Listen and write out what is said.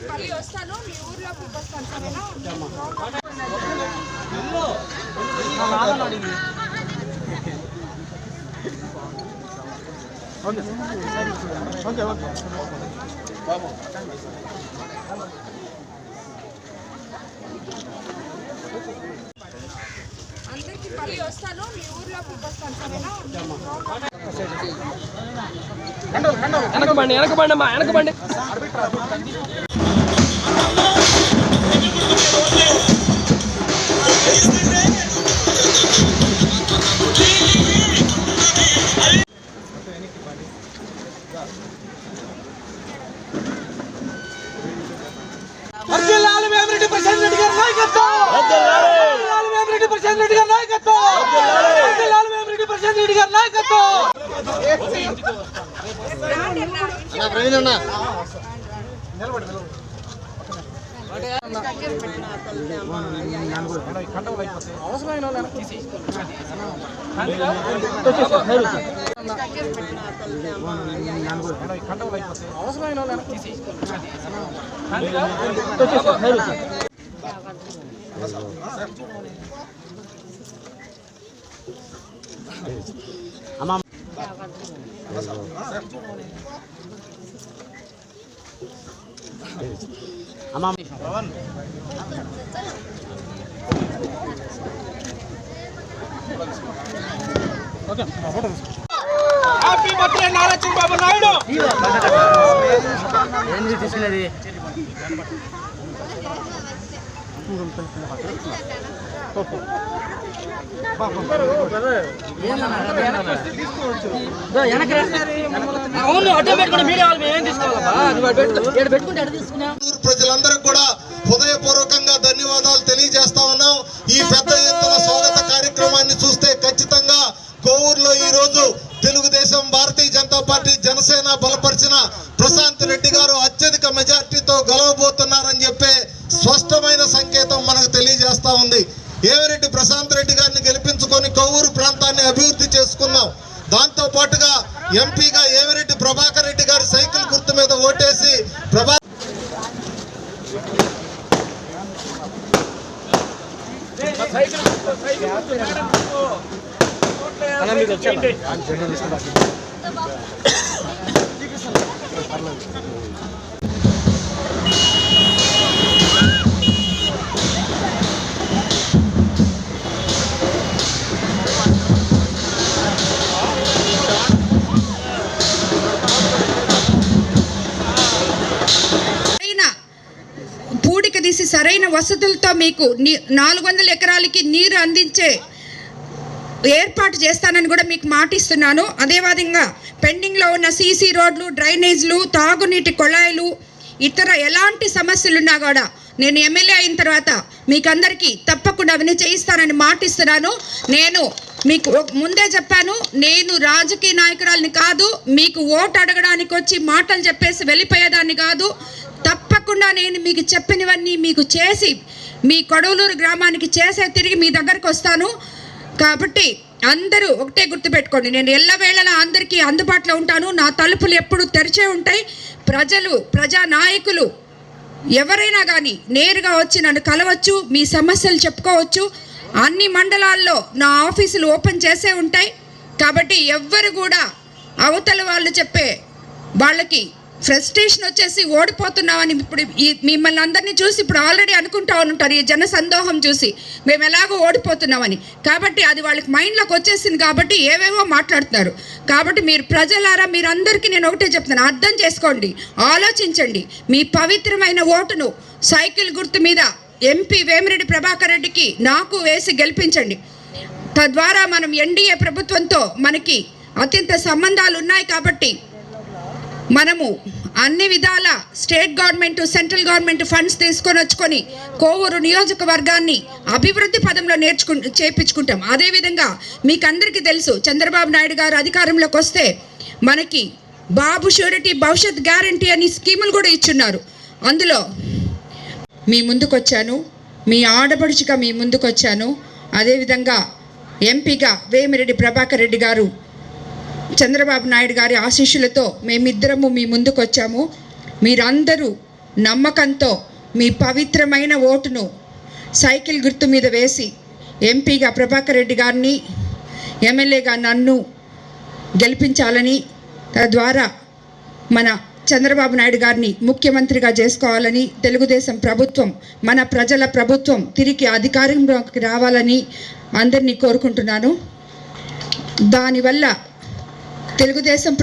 మళ్ళీ వస్తాను, మీ ఊర్లోకి వస్తాను, సరేనా? అందరికి మళ్ళీ వస్తాను, మీ ఊర్లోకి వస్తాను, సరేనా? వెనకబండి అమ్మా, వెనకబండి. Happy birthday Nara Chandrababu Naidu. ఏంది తీసుకునేది? ప్రజలందరికీ కూడా హృదయపూర్వకంగా ధన్యవాదాలు తెలియజేస్తా ఉన్నాం. ఈ పెద్ద ఎత్తున స్వాగత కార్యక్రమాన్ని చూస్తే ఖచ్చితంగా కోవూరులో ఈ రోజు తెలుగుదేశం, భారతీయ జనతా పార్టీ, జనసేన బలపరిచిన ప్రశాంత్ రెడ్డి గారు అత్యధిక మెజార్టీతో గెలవబోతున్నారని చెప్పే స్పష్టమైన సంకేతం మనకు తెలియజేస్తా ఉంది. ఏమిరెడ్డి ప్రశాంత్ రెడ్డి గారిని గెలిపించుకొని కోవూరు ప్రాంతాన్ని అభివృద్ధి చేసుకున్నాం. దాంతో పాటుగా ఎంపీగా ఏమిరెడ్డి ప్రభాకర్ రెడ్డి గారి సైకిల్ గుర్తు మీద ఓటేసి సరైన వసతులతో మీకు 400 ఎకరాలకి నీరు అందించే ఏర్పాటు చేస్తానని కూడా మీకు మాటిస్తున్నాను. అదేవిధంగా పెండింగ్లో ఉన్న సీసీ రోడ్లు, డ్రైనేజ్లు, తాగునీటి కొళాయిలు, ఇతర ఎలాంటి సమస్యలున్నా కూడా నేను ఎమ్మెల్యే అయిన తర్వాత మీకందరికీ తప్పకుండా అవన్నీ చేయిస్తానని మాటిస్తున్నాను. నేను మీకు ముందే చెప్పాను, నేను రాజకీయ నాయకురాలిని కాదు, మీకు ఓటు అడగడానికి వచ్చి మాటలు చెప్పేసి వెళ్ళిపోయేదాన్ని కాదు. తప్పకుండా నేను మీకు చెప్పినవన్నీ మీకు చేసి మీ కొడవలూరు గ్రామానికి చేసే తిరిగి మీ దగ్గరకు వస్తాను. కాబట్టి అందరూ ఒకటే గుర్తుపెట్టుకోండి, నేను ఎల్లవేళలా అందరికీ అందుబాటులో ఉంటాను. నా తలుపులు ఎప్పుడు తెరిచే ఉంటాయి. ప్రజలు, ప్రజా నాయకులు ఎవరైనా కానీ నేరుగా వచ్చి నన్ను కలవచ్చు, మీ సమస్యలు చెప్పుకోవచ్చు. అన్ని మండలాల్లో నా ఆఫీసులు ఓపెన్ చేసే ఉంటాయి. కాబట్టి ఎవ్వరు కూడా అవతల వాళ్ళు చెప్పే వాళ్ళకి ఫ్రస్ట్రేషన్ వచ్చేసి ఓడిపోతున్నామని ఇప్పుడు మిమ్మల్ని అందరినీ చూసి ఇప్పుడు ఆల్రెడీ అనుకుంటా ఉంటారు, ఈ జన సందోహం చూసి మేము ఎలాగో ఓడిపోతున్నామని. కాబట్టి అది వాళ్ళకి మైండ్లోకి వచ్చేసింది కాబట్టి ఏవేవో మాట్లాడుతున్నారు. కాబట్టి మీరు ప్రజలారా, మీరందరికీ నేను ఒకటే చెప్తాను, అర్థం చేసుకోండి, ఆలోచించండి. మీ పవిత్రమైన ఓటును సైకిల్ గుర్తు మీద ఎంపీ వేమిరెడ్డి ప్రభాకర్ రెడ్డికి నాకు వేసి గెలిపించండి. తద్వారా మనం ఎన్డీఏ ప్రభుత్వంతో మనకి అత్యంత సంబంధాలు ఉన్నాయి. కాబట్టి మనము అన్ని విధాల state government, central government funds తీసుకొని వచ్చుకొని కోవూరు నియోజకవర్గాన్ని అభివృద్ధి పదంలో చేయించుకుంటాం. అదేవిధంగా మీకు అందరికీ తెలుసు, చంద్రబాబు నాయుడు గారు అధికారంలోకి వస్తే మనకి బాబు షూరిటీ భవిష్యత్ గ్యారంటీ అని స్కీములు కూడా ఇచ్చున్నారు. అందులో మీ ముందుకొచ్చాను, మీ ఆడపడుచుగా మీ ముందుకొచ్చాను. అదేవిధంగా ఎంపీగా వేమిరెడ్డి ప్రభాకర్ రెడ్డి గారు, చంద్రబాబు నాయుడు గారి ఆశీస్సులతో మేమిద్దరము మీ ముందుకు వచ్చాము. మీరందరూ నమ్మకంతో మీ పవిత్రమైన ఓటును సైకిల్ గుర్తు మీద వేసి ఎంపీగా ప్రభాకర్ రెడ్డి గారిని, ఎమ్మెల్యేగా నన్ను గెలిపించాలని, తద్వారా మన చంద్రబాబు నాయుడు గారిని ముఖ్యమంత్రిగా చేసుకోవాలని, తెలుగుదేశం ప్రభుత్వం మన ప్రజల ప్రభుత్వం తిరిగి అధికారంలోకి రావాలని అందరినీ కోరుకుంటున్నాను. దానివల్ల తెలుగుదేశం